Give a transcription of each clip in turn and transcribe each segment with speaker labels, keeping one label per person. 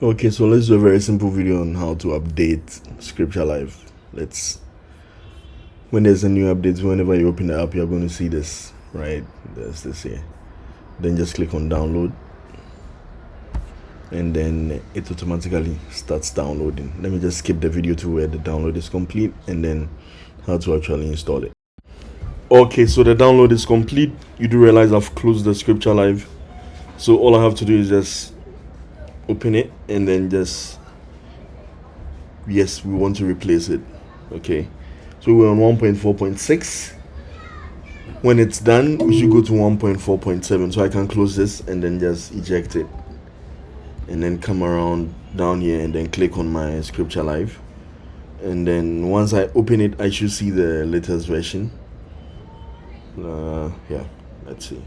Speaker 1: Okay, so let's do a very simple video on how to update Scripture Live. When there's a new update, whenever you open the app, you're going to see this, right? There's this here. Then just click on download, and then it automatically starts downloading. Let me just skip the video to where the download is complete, and then how to actually install it. Okay, so the download is complete. You do realize I've closed the Scripture Live, so all I have to do is just open it, and then just, yes, we want to replace it. Okay, so we're on 1.4.6. when it's done, we should go to 1.4.7. so I can close this and then just eject it, and then come around down here and then click on my Scripture Live, and then once I open it, I should see the latest version. Yeah, let's see.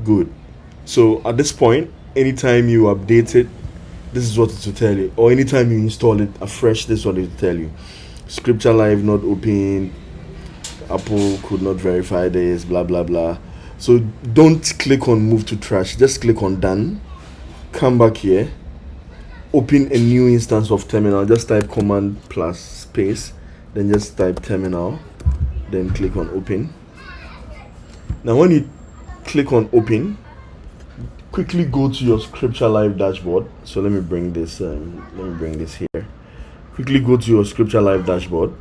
Speaker 1: Good. So at this point, anytime you update it, this is what it will tell you, or anytime you install it afresh, this is what it will tell you: Scripture Live not open, Apple could not verify this, blah blah blah. So don't click on move to trash, just click on done, come back here, open a new instance of terminal, just type command plus space, then just type terminal, then click on open. Now when you click on open, quickly go to your Scripture Live dashboard. So let me bring this here. Quickly go to your Scripture Live dashboard.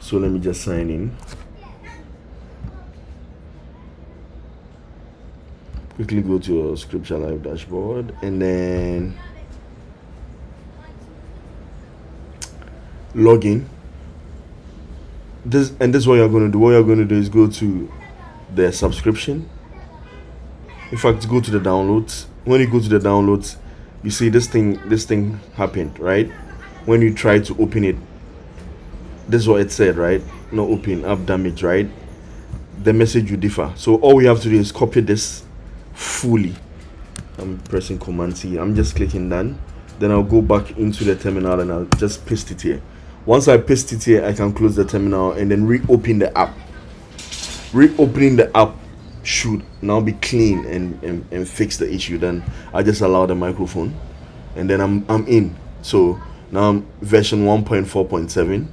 Speaker 1: So let me just sign in. Quickly go to your Scripture Live dashboard, and then log in. This is what you're going to do. What you're going to do is go to the subscription. In fact, go to the downloads. When you go to the downloads, you see this thing happened, right? When you try to open it, this is what it said, right? No open, app damage, right? The message will differ. So all we have to do is copy this fully. I'm pressing Command C. I'm just clicking done. Then I'll go back into the terminal and I'll just paste it here. Once I paste it here, I can close the terminal and then reopen the app. Reopening the app should now be clean and fix the issue. Then I just allow the microphone, and then I'm in. So now I'm version 1.4.7.